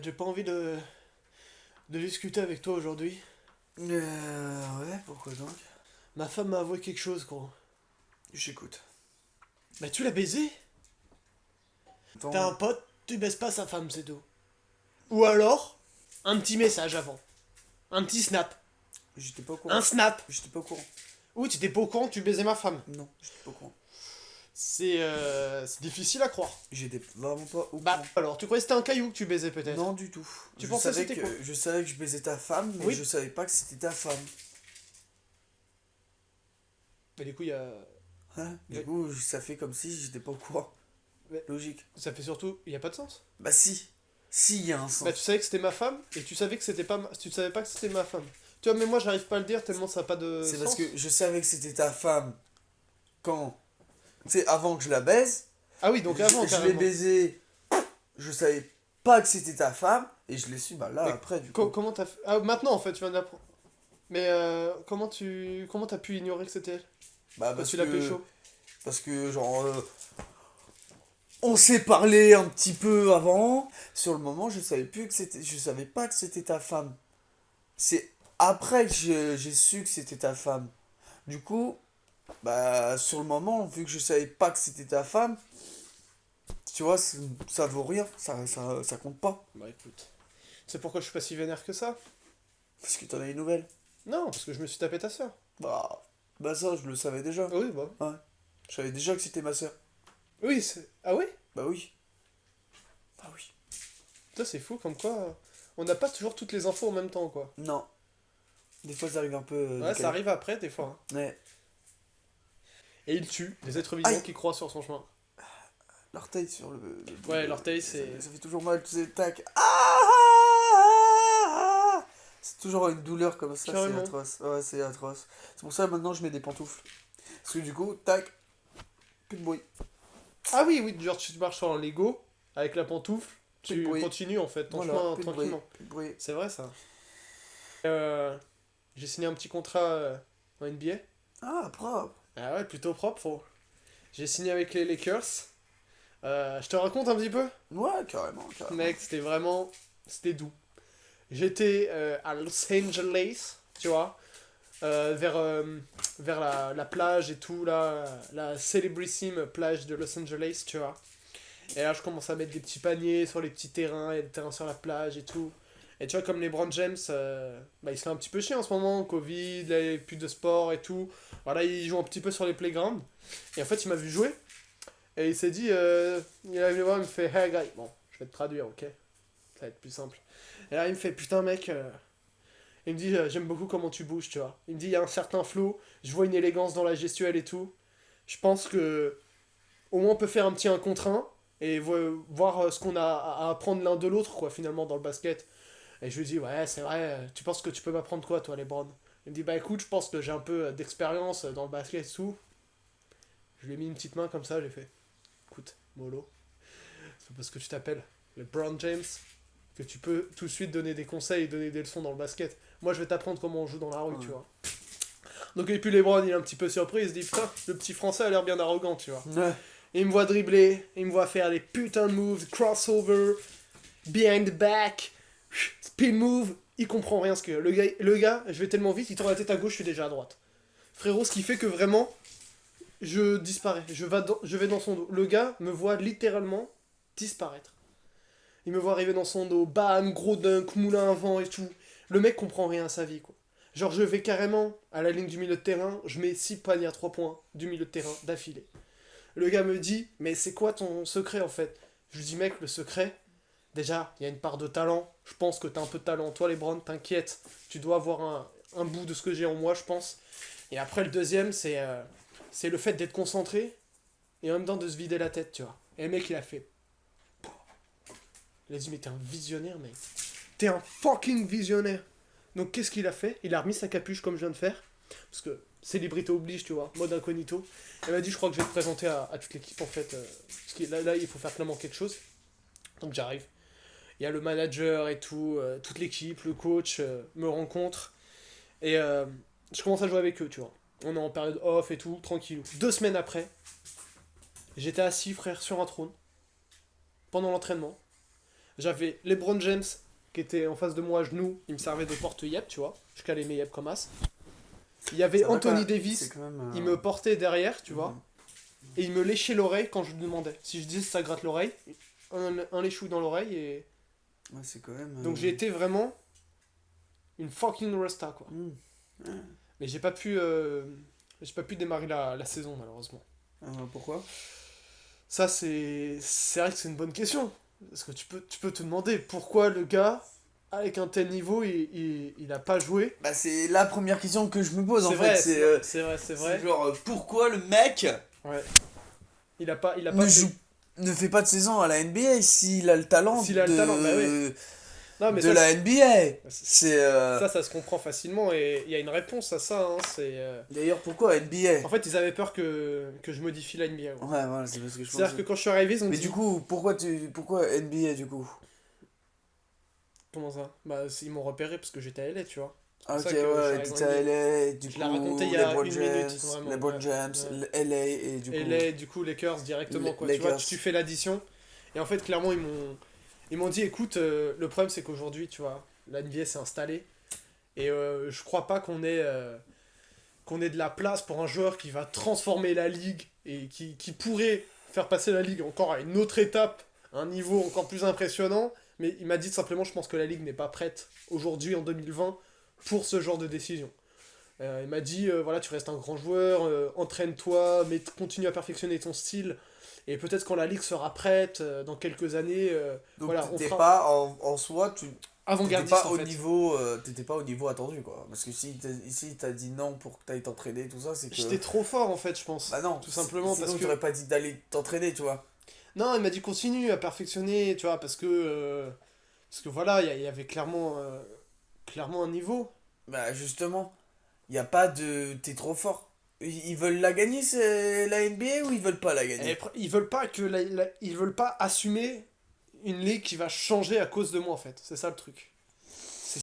J'ai pas envie de discuter avec toi aujourd'hui. Ouais, pourquoi donc? Ma femme m'a avoué quelque chose, gros. J'écoute. Bah, tu l'as baisé? T'as un Attends, pote, tu baises pas sa femme, c'est tout. Ou alors, un petit message avant. Un petit snap. j'étais pas au Un courant. snap. J'étais pas au courant. Ou t'étais pas au courant que tu baisais ma femme. Non, j'étais pas au courant. C'est difficile à croire. J'étais vraiment pas au Bah, courant. alors, tu croyais que c'était un caillou que tu baisais peut-être? Non, du tout. Tu je pensais savais c'était que quoi? je savais que je baisais ta femme, mais Oui. je savais pas que c'était ta femme. Mais du coup, il y a. Hein? Du Ouais. coup, ça fait comme si j'étais pas au courant. Ouais. Logique. Ça fait surtout. Il y a pas de sens. Bah si. Si, il y a un sens. Bah, tu savais que c'était ma femme et tu savais que c'était pas. Tu savais pas que c'était ma femme. Tu vois, mais moi, j'arrive pas à le dire tellement ça a pas de C'est sens. parce que je savais que c'était ta femme quand... Tu sais, avant que je la baise. Ah oui, donc avant, Je l'ai carrément. baisé. Je savais pas que c'était ta femme. Et je l'ai su, bah là, Mais après, du coup. Comment t'as fait. Ah, maintenant en fait, tu viens d'apprendre. Mais comment t'as pu ignorer que c'était elle? Bah Quand parce tu l'as que... pécho. Parce que, genre, on s'est parlé un petit peu avant. Sur le moment, je savais plus que c'était, je savais pas que c'était ta femme. C'est après que j'ai su que c'était ta femme. Du coup, bah, sur le moment, vu que je savais pas que c'était ta femme, tu vois, ça vaut rien. Ça compte pas. Bah écoute. C'est pourquoi je suis pas si vénère que ça? Parce que t'en as une nouvelle. Non, parce que je me suis tapé ta soeur. Bah, bah ça, je le savais déjà. Oui, bah. Ouais. Je savais déjà que c'était ma soeur. Oui, c'est. Ah oui? Bah oui. Bah oui. Ça, c'est fou, comme quoi. On n'a pas toujours toutes les infos en même temps, quoi. Non. Des fois, ça arrive un peu Ouais, décalé. ça arrive après, des fois. Hein. Ouais. Et il tue des êtres vivants Aïe. qui croient sur son chemin. L'orteil sur le bout Ouais, l'orteil, c'est. ça fait toujours mal, tu sais, tac. Ah. C'est toujours une douleur comme ça, c'est Carrément. atroce. Ouais, c'est atroce. C'est pour ça maintenant je mets des pantoufles. Parce que du coup, tac, plus de bruit. Ah oui, oui, genre tu marches sur un Lego avec la pantoufle, Plus de tu bruit. continues en fait ton Voilà, chemin plus de bruit. tranquillement. Plus de bruit. C'est vrai ça. J'ai signé un petit contrat en NBA. Ah, propre. Ah ouais, plutôt propre. J'ai signé avec les Lakers. Je te raconte un petit peu? Ouais, carrément, carrément. Mec, c'était vraiment. C'était doux. J'étais à Los Angeles, tu vois, vers la plage et tout, là, la célébrissime plage de Los Angeles, tu vois. Et là, je commence à mettre des petits paniers sur les petits terrains, il y a des terrains sur la plage et tout. Et tu vois, comme les LeBron James, bah, il se fait un petit peu chier en ce moment, Covid, là, il n'y a plus de sport et tout. Voilà, il joue un petit peu sur les playgrounds. Et en fait, il m'a vu jouer. Et il s'est dit, il est venu voir, il me fait, hey guy, bon, je vais te traduire, ok? Ça va être plus simple. Et là, il me fait, putain, mec, il me dit, j'aime beaucoup comment tu bouges, tu vois. Il me dit, il y a un certain flow, je vois une élégance dans la gestuelle et tout. Je pense que, au moins, on peut faire un petit 1 contre 1 et voir ce qu'on a à apprendre l'un de l'autre, quoi, finalement, dans le basket. Et je lui dis, ouais, c'est vrai, tu penses que tu peux m'apprendre quoi, toi, LeBron? Il me dit, bah écoute, je pense que j'ai un peu d'expérience dans le basket et tout. Je lui ai mis une petite main comme ça, j'ai fait, écoute, mollo, c'est parce que tu t'appelles LeBron James que tu peux tout de suite donner des conseils et donner des leçons dans le basket. Moi, je vais t'apprendre comment on joue dans la rue, Ouais. tu vois. Donc, et puis LeBron, il est un petit peu surpris, il se dit, putain, le petit français a l'air bien arrogant, tu vois. Ouais. Et il me voit dribbler, il me voit faire des putains de moves, crossover, behind the back, spin move, il comprend rien ce que. Le gars, je vais tellement vite, il tourne la tête à gauche, je suis déjà à droite. Frérot, ce qui fait que vraiment, je disparais, je vais dans son dos. Le gars me voit littéralement disparaître. Il me voit arriver dans son dos, bam, gros dunk, moulin à vent et tout. Le mec comprend rien à sa vie, quoi. Genre, je vais carrément à la ligne du milieu de terrain, je mets 6 paniers à 3 points du milieu de terrain d'affilée. Le gars me dit, mais c'est quoi ton secret en fait? Je lui dis, mec, le secret, déjà, il y a une part de talent. Je pense que t'as un peu de talent. Toi, LeBron, t'inquiète, tu dois avoir un bout de ce que j'ai en moi, je pense. Et après, le deuxième, c'est le fait d'être concentré et en même temps de se vider la tête, tu vois. Et le mec, il a fait. Il a dit, mais t'es un visionnaire, mec. T'es un fucking visionnaire. Donc, qu'est-ce qu'il a fait? Il a remis sa capuche comme je viens de faire. Parce que célébrité oblige, tu vois, mode incognito. Il m'a dit, je crois que je vais te présenter à toute l'équipe, en fait. Parce que là, il faut faire clairement quelque chose. Donc, j'arrive. Il y a le manager et tout, toute l'équipe, le coach me rencontre. Et je commence à jouer avec eux, tu vois. On est en période off et tout, tranquille. 2 semaines après, j'étais assis, frère, sur un trône. Pendant l'entraînement. J'avais LeBron James qui était en face de moi à genoux, il me servait de porte-yep, tu vois. Je calais mes yep comme as. Il y avait Ça va Anthony c'est Davis, quand même, il me portait derrière, tu vois. Mhm. Et il me léchait l'oreille quand je lui demandais. Si je disais ça gratte l'oreille, un léchouille dans l'oreille et... Ouais, c'est quand même. Donc j'ai été vraiment une fucking resta, quoi. Ouais. Mais j'ai pas pu démarrer la saison, malheureusement. Pourquoi? Ça, c'est vrai que c'est une bonne question. Parce que tu peux te demander pourquoi le gars, avec un tel niveau, il a pas joué. Bah, c'est la première question que je me pose en C'est fait. vrai, C'est c'est vrai. genre, pourquoi le mec Ouais. Il a ne pas joue, fait... ne fait pas de saison à la NBA s'il a le talent S'il a le talent, bah oui. Non, mais de ça, la NBA? C'est. ça se comprend facilement et il y a une réponse à ça. Hein, D'ailleurs, pourquoi NBA? En fait, ils avaient peur que je modifie la NBA. Ouais. Ouais, voilà, c'est parce que je C'est-à-dire pensais. que quand je suis arrivé, ils ont Mais dit... du coup, pourquoi NBA du coup? Comment ça? Bah, ils m'ont repéré parce que j'étais à LA, tu vois. C'est pour Ok, ça que je suis ouais, arrivé en t'étais à NBA. LA, du Je l'ai coup, raconté il y a LeBron une James, minute, vraiment. LeBron Ouais, James, ouais. LA, et du coup. LA, du coup, Lakers directement, quoi. Tu vois, Lakers. tu fais l'addition. Et en fait, clairement, ils m'ont dit, écoute, le problème, c'est qu'aujourd'hui, tu vois, la NBA s'est installée. Et je crois pas qu'on ait de la place pour un joueur qui va transformer la ligue et qui pourrait faire passer la ligue encore à une autre étape, à un niveau encore plus impressionnant. Mais il m'a dit simplement, je pense que la ligue n'est pas prête aujourd'hui, en 2020, pour ce genre de décision. Il m'a dit, voilà, tu restes un grand joueur, entraîne-toi, mais continue à perfectionner ton style. Et peut-être quand la ligue sera prête, dans quelques années, Donc voilà, on t'étais fera pas en soi, t'étais avant-gardiste pas en au fait. niveau, t'étais pas au niveau attendu quoi. Parce que si ici t'as dit non pour que t'ailles t'entraîner, tout ça, c'est que. J'étais trop fort en fait, je pense. Bah non, Tout simplement sinon parce que... t'aurais pas dit d'aller t'entraîner, tu vois. Non, il m'a dit continue à perfectionner, tu vois, parce que voilà, il y avait clairement un niveau. Bah justement, y a pas de. T'es trop fort. Ils veulent la gagner, c'est la NBA ou ils veulent pas la Et gagner? ils veulent pas ils veulent pas assumer une ligue qui va changer à cause de moi en fait. C'est ça le truc.